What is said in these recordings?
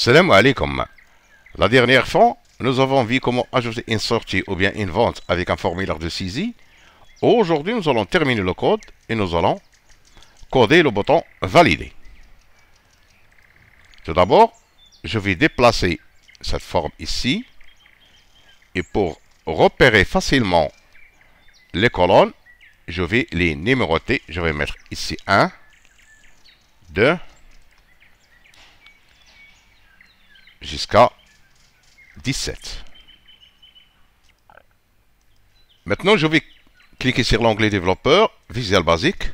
Salam alaikum. La dernière fois, nous avons vu comment ajouter une sortie ou bien une vente avec un formulaire de saisie. Aujourd'hui, nous allons terminer le code et nous allons coder le bouton Valider. Tout d'abord, je vais déplacer cette forme ici. Et pour repérer facilement les colonnes, je vais les numéroter. Je vais mettre ici 1, 2, jusqu'à 17. Maintenant, je vais cliquer sur l'onglet développeur, Visual Basic,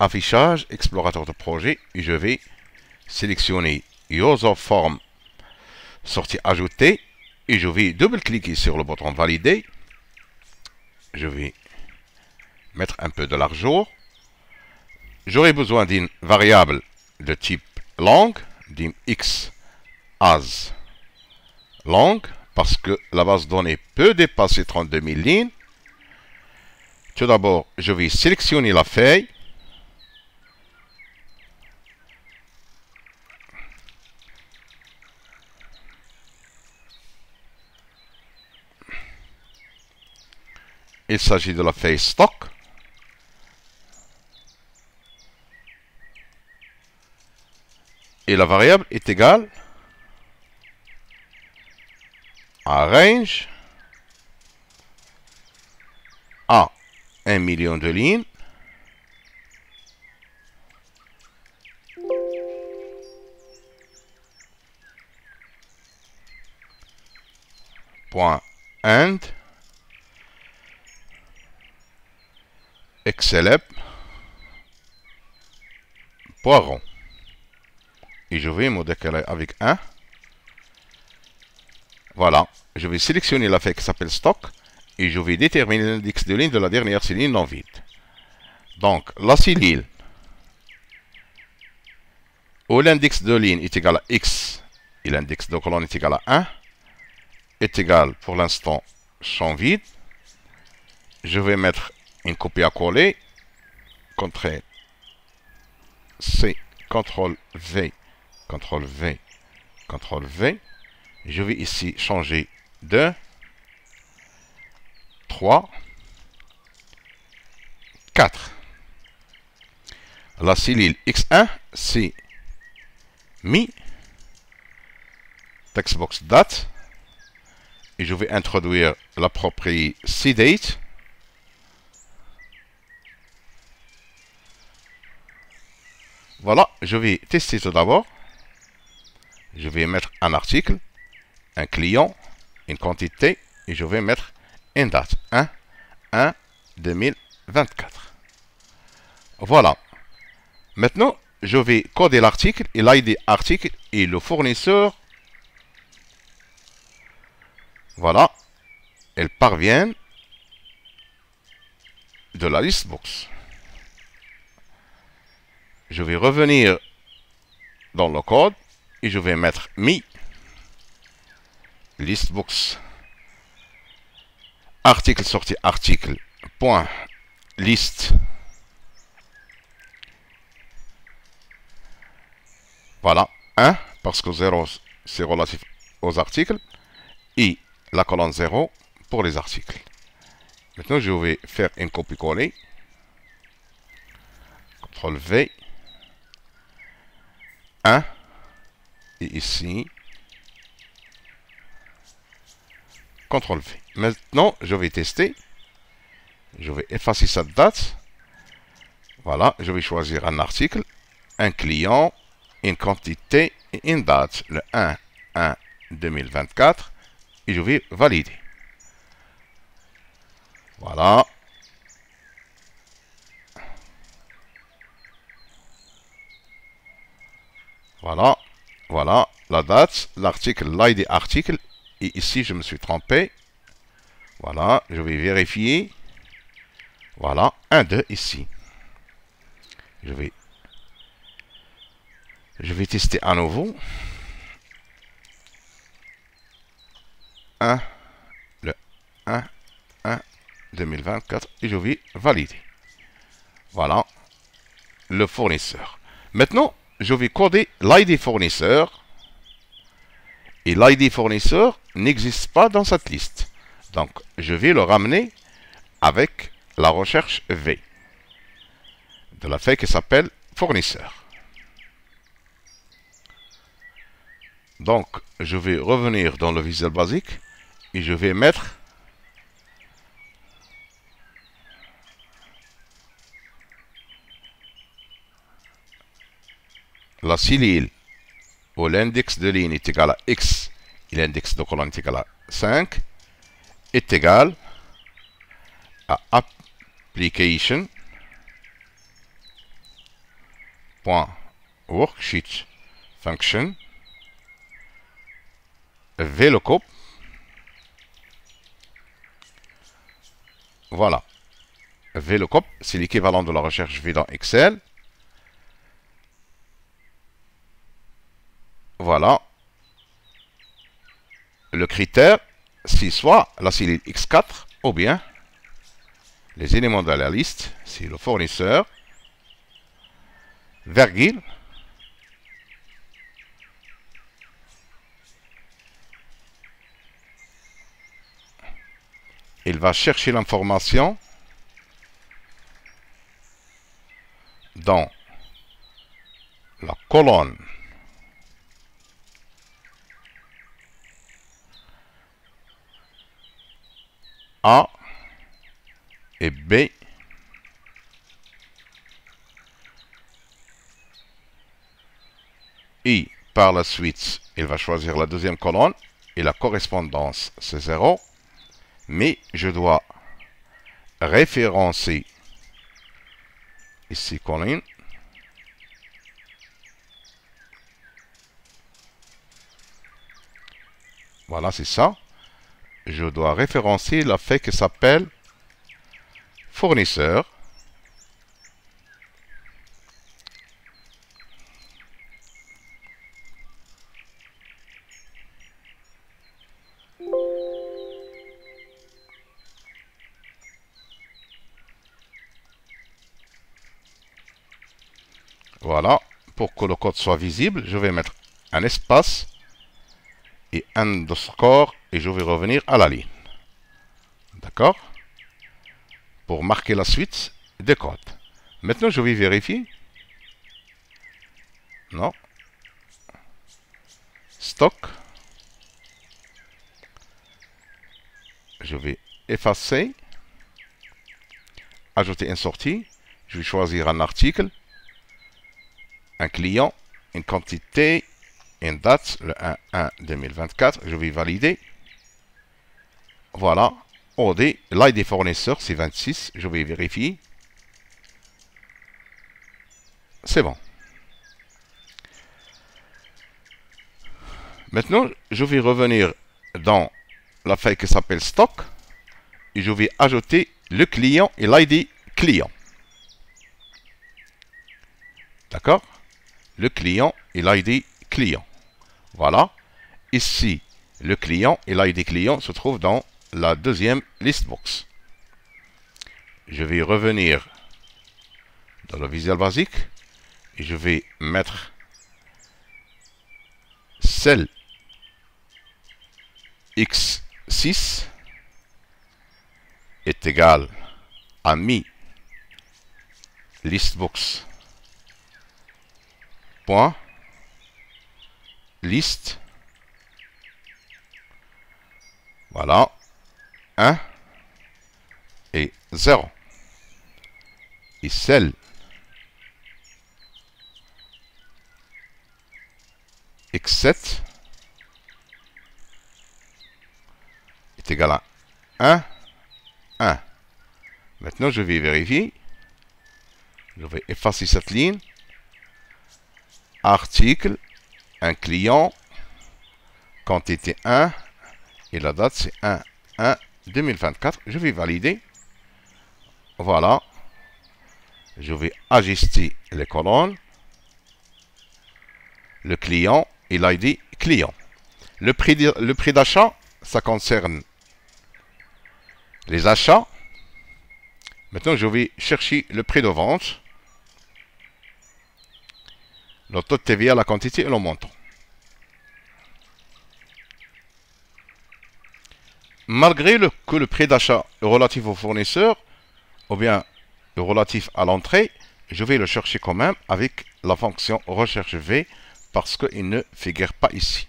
affichage, explorateur de projet, et je vais sélectionner User Form, sortie ajoutée, et je vais double-cliquer sur le bouton valider. Je vais mettre un peu de largeur. J'aurai besoin d'une variable de type langue, d'une x as langue, parce que la base de données peut dépasser 32 000 lignes. Tout d'abord, je vais sélectionner la feuille. Il s'agit de la feuille stock. Et la variable est égale à range à 1 million de lignes point end xlab poiron. Et je vais me décaler avec 1. Voilà, je vais sélectionner la feuille qui s'appelle stock et je vais déterminer l'index de ligne de la dernière cellule non vide. Donc, la cellule où l'index de ligne est égal à x et l'index de colonne est égal à 1 est égal pour l'instant champ vide. Je vais mettre une copie à coller, CTRL C, CTRL V, CTRL V, CTRL V. Je vais ici changer 2, 3, 4. La cellule X1, c'est mis textbox date. Et je vais introduire la propriété CDate. Voilà, je vais tester tout d'abord. Je vais mettre un article, un client, une quantité, et je vais mettre une date, 1/1/2024. Voilà. Maintenant, je vais coder l'article et l'ID article et le fournisseur. Voilà. Elles parviennent de la liste box. Je vais revenir dans le code et je vais mettre mi listbox article sortie article point liste. Voilà, 1 parce que 0 c'est relatif aux articles et la colonne 0 pour les articles. Maintenant je vais faire une copie-coller. CTRL V, 1 et ici CTRL V. Maintenant, je vais tester. Je vais effacer cette date. Voilà, je vais choisir un article, un client, une quantité et une date, le 1/1/2024, et je vais valider. Voilà. Voilà, voilà la date, l'article, l'ID article, et ici je me suis trompé. Voilà, je vais vérifier. Voilà, 1, 2 ici. Je vais tester à nouveau. 1, le 1/1/2024, et je vais valider. Voilà, le fournisseur. Maintenant, je vais coder l'ID fournisseur. et l'ID fournisseur n'existe pas dans cette liste. Donc, je vais le ramener avec la recherche V de la feuille qui s'appelle fournisseur. Donc, je vais revenir dans le Visual Basic et je vais mettre la cellule où l'index de ligne est égal à X et l'index de colonne est égal à 5 est égal à application.worksheet function VLOOKUP. Voilà. VLOOKUP, c'est l'équivalent de la recherche V dans Excel. Voilà. Le critère, c'est soit la cellule X4 ou bien les éléments de la liste, c'est le fournisseur, virgule, il va chercher l'information dans la colonne A et B et par la suite, il va choisir la deuxième colonne et la correspondance c'est 0, mais je dois référencer ici colonne voilà, c'est ça. Je dois référencer la feuille qui s'appelle fournisseur. Voilà. Pour que le code soit visible, je vais mettre un espace et underscore et je vais revenir à la ligne. D'accord? Pour marquer la suite des codes. Maintenant, je vais vérifier. Non. Stock. Je vais effacer. Ajouter une sortie. Je vais choisir un article, un client, une quantité, une date, le 1-1-2024. Je vais valider. Voilà. OD, l'ID fournisseur, c'est 26. Je vais vérifier. C'est bon. Maintenant, je vais revenir dans la feuille qui s'appelle stock et je vais ajouter le client et l'ID client. D'accord? Le client et l'ID client. Voilà. Ici, le client et l'ID client se trouvent dans la deuxième listbox. Je vais revenir dans le Visual Basic et je vais mettre celle X6 est égal à mi listbox point liste. Voilà. 1 et 0. Et celle X7 est égal à 1, 1. Maintenant, je vais vérifier. Je vais effacer cette ligne. Article, un client, quantité 1, et la date c'est 1-1-2024. Je vais valider. Voilà. Je vais ajuster les colonnes. Le client et l'ID client. Le prix d'achat, ça concerne les achats. Maintenant, je vais chercher le prix de vente. Le taux de TVA, la quantité et le montant. malgré que le prix d'achat est relatif au fournisseur, ou bien relatif à l'entrée, je vais le chercher quand même avec la fonction recherche V parce qu'il ne figure pas ici.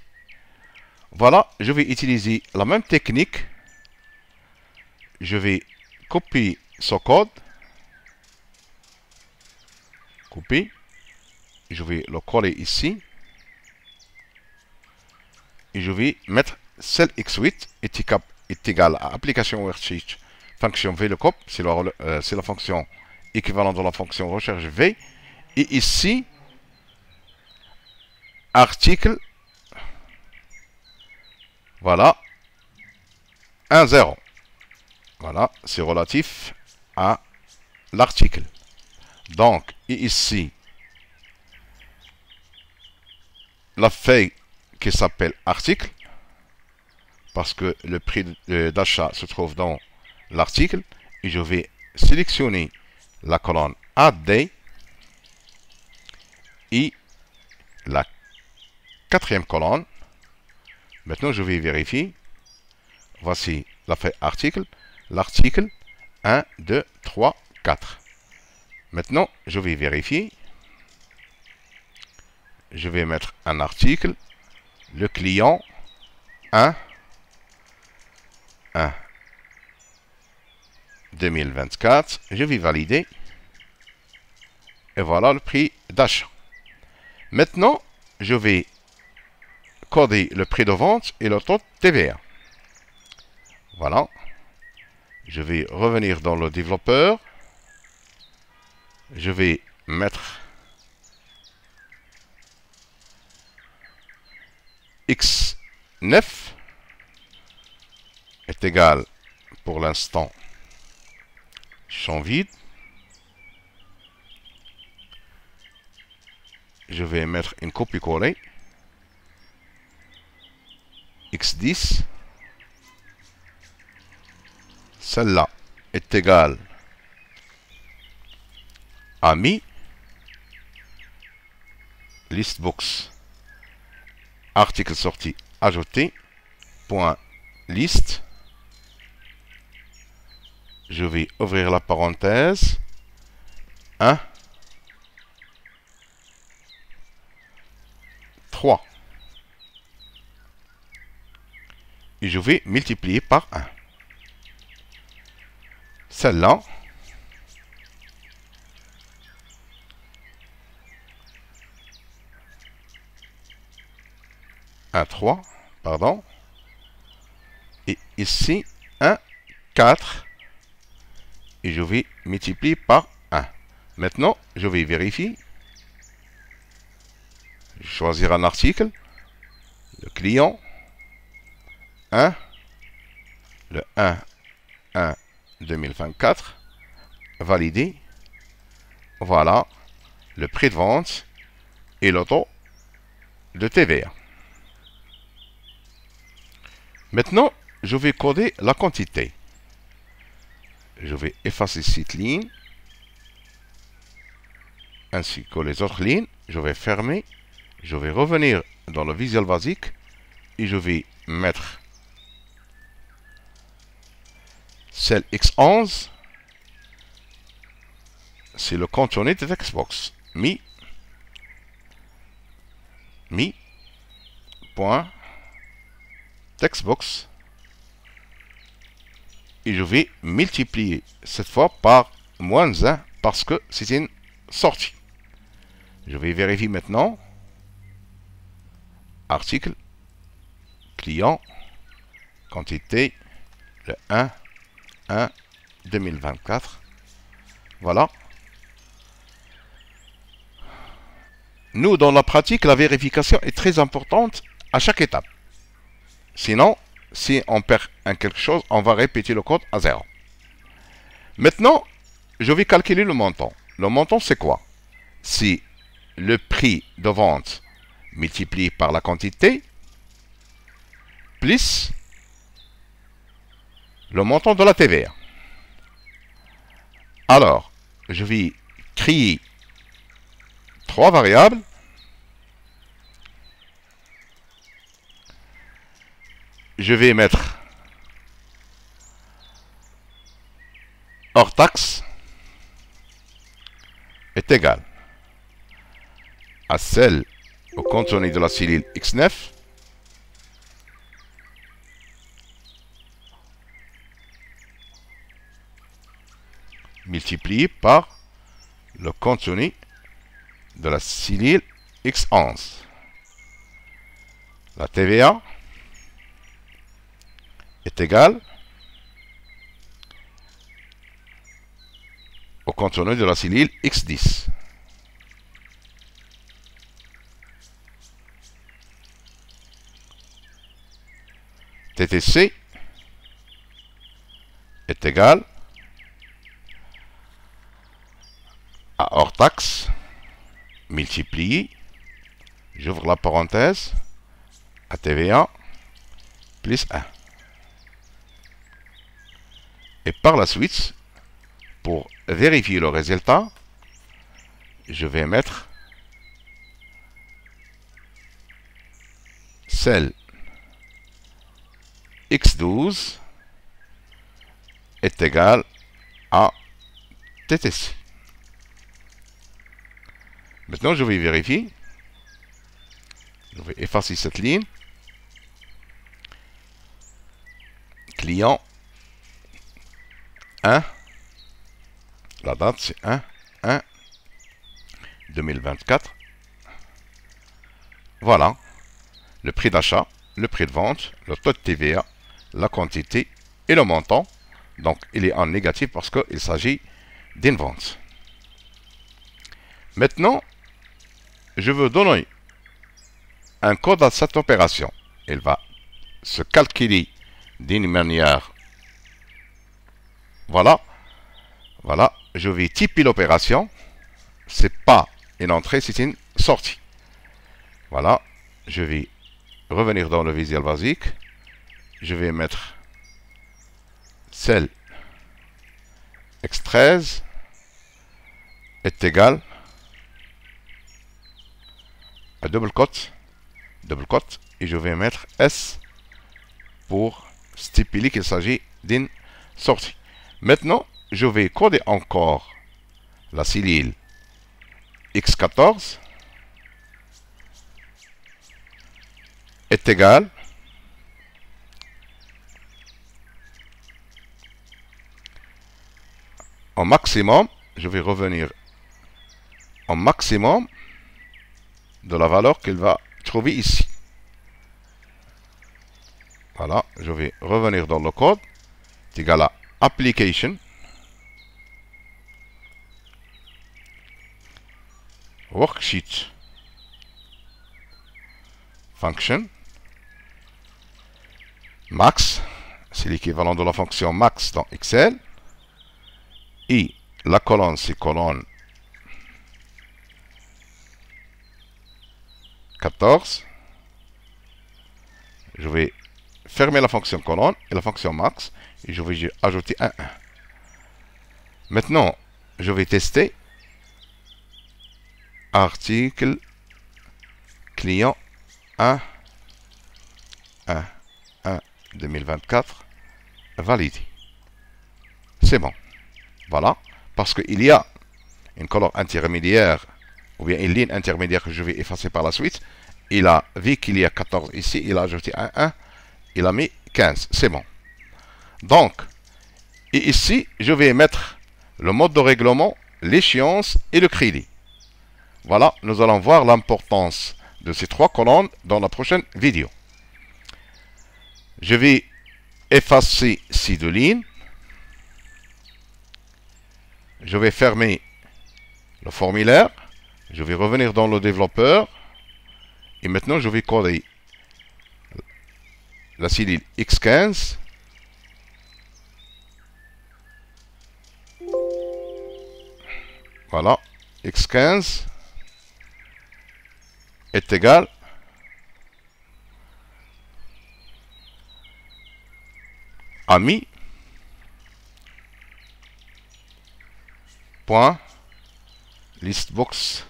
Voilà, je vais utiliser la même technique. Je vais copier ce code. Copier. Je vais le coller ici. Et je vais mettre cell x8 est égal à application worksheet fonction VLOOKUP, c'est la fonction équivalente de la fonction recherche V. Et ici, article, voilà, 1, 0. Voilà, c'est relatif à l'article. Donc, et ici, la feuille qui s'appelle article, parce que le prix d'achat se trouve dans l'article, et je vais sélectionner la colonne AD et la quatrième colonne. Maintenant, je vais vérifier. Voici la feuille article, l'article 1, 2, 3, 4. Maintenant, je vais vérifier. Je vais mettre un article, le client 1, 2024. Je vais valider. Et voilà le prix d'achat. Maintenant, je vais coder le prix de vente et le taux de TVA. Voilà. Je vais revenir dans le développeur. Je vais mettre X9 est égal pour l'instant champ vide. Je vais mettre une copie-coller. X10. Celle-là est égale à mi. Listbox. Article sorti ajouté. Point list. Je vais ouvrir la parenthèse. 1, 3. Et je vais multiplier par 1. Celle-là, un 3, pardon. Et ici, 1, 4. Et je vais multiplier par 1. Maintenant, je vais vérifier. Je vais choisir un article. Le client. 1. Le 1, 1, 2024. Valider. Voilà le prix de vente et le taux de TVA. Maintenant, je vais coder la quantité. Je vais effacer cette ligne, ainsi que les autres lignes. Je vais fermer. Je vais revenir dans le Visual Basic et je vais mettre celle X11. C'est le contenu de textbox. Point textbox. Et je vais multiplier cette fois par moins 1 parce que c'est une sortie. Je vais vérifier maintenant. Article, client, quantité, le 1, 1, 2024. Voilà. Nous, dans la pratique, la vérification est très importante à chaque étape. Sinon, si on perd quelque chose, on va répéter le code à 0. Maintenant, je vais calculer le montant. Le montant, c'est quoi? C'est le prix de vente multiplié par la quantité plus le montant de la TVA. Alors, je vais créer 3 variables. Je vais mettre hors taxe est égal à celle au contenu de la cellule X9 multiplié par le contenu de la cellule X11. La TVA est égale au contenu de la cellule X10. TTC est égal à hors taxe multiplié, j'ouvre la parenthèse, à TVA plus 1. Et par la suite, pour vérifier le résultat, je vais mettre celle X12 est égal à TTC. Maintenant, je vais vérifier. Je vais effacer cette ligne. Client 1. La date, c'est 1/1/2024. Voilà. Le prix d'achat, le prix de vente, le taux de TVA, la quantité et le montant. Donc, il est en négatif parce qu'il s'agit d'une vente. Maintenant, je veux donner un code à cette opération. Elle va se calculer d'une manière. Voilà. Voilà. Je vais typer l'opération. C'est pas une entrée, c'est une sortie. Voilà. Je vais revenir dans le Visual Basic. Je vais mettre celle X13 est égal à double cote, et je vais mettre S pour stipuler qu'il s'agit d'une sortie. Maintenant, je vais coder encore la cellule X14 est égal au maximum, je vais revenir au maximum de la valeur qu'elle va trouver ici. Voilà, je vais revenir dans le code. C'est égal à application, worksheet, function, max, c'est l'équivalent de la fonction max dans Excel, et la colonne c'est colonne 14. Je vais fermer la fonction colonne et la fonction max et je vais ajouter un 1. Maintenant, je vais tester article client 1 2024 validé. C'est bon. Voilà, parce qu'il y a une colonne intermédiaire ou bien une ligne intermédiaire que je vais effacer par la suite. Il a vu qu'il y a 14 ici, il a ajouté un 1, il a mis 15, c'est bon. Donc, et ici, je vais mettre le mode de règlement, l'échéance et le crédit. Voilà, nous allons voir l'importance de ces trois colonnes dans la prochaine vidéo. Je vais effacer ces deux lignes. Je vais fermer le formulaire. Je vais revenir dans le développeur. Et maintenant, je vais coder la cellule X15. Voilà, X15 est égal à mi point listbox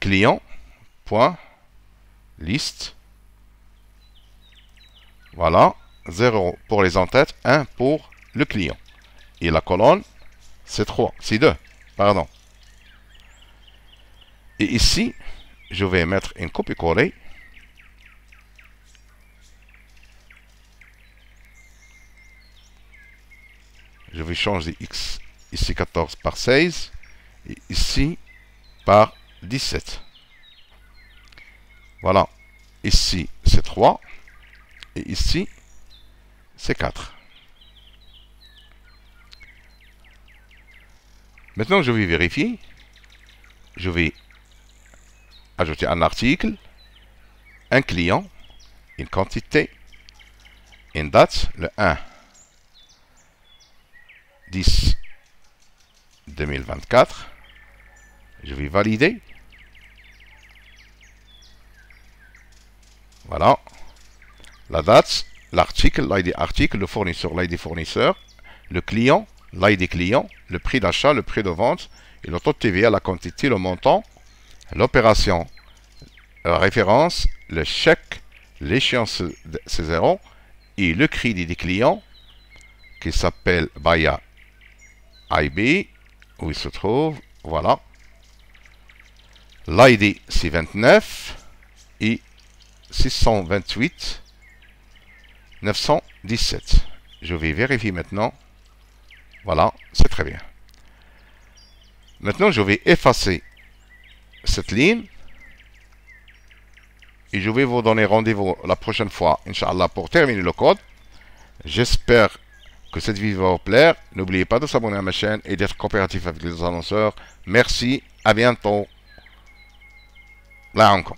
client point list. Voilà, 0 pour les entêtes, 1 pour le client. Et la colonne, c'est 3, c'est 2, pardon. Et ici, je vais mettre une copie-coller. Je vais changer x, ici 14 par 16, et ici par 17. Voilà, ici c'est 3, et ici c'est 4. Maintenant, je vais vérifier. Je vais ajouter un article, un client, une quantité, une date, le 1 10 2024. Je vais valider. Voilà. La date, l'article, l'ID article, le fournisseur, l'ID fournisseur, le client, l'ID client, le prix d'achat, le prix de vente, et le taux de TVA, la quantité, le montant, l'opération, la référence, le chèque, l'échéance c'est 0, et le crédit des clients, qui s'appelle Baya IB, où il se trouve, voilà. L'ID c'est 29, et 628 917. Je vais vérifier maintenant. Voilà, c'est très bien. Maintenant, je vais effacer cette ligne. Et je vais vous donner rendez-vous la prochaine fois, Inch'Allah, pour terminer le code. J'espère que cette vidéo va vous plaire. N'oubliez pas de s'abonner à ma chaîne et d'être coopératif avec les annonceurs. Merci, à bientôt. Là encore.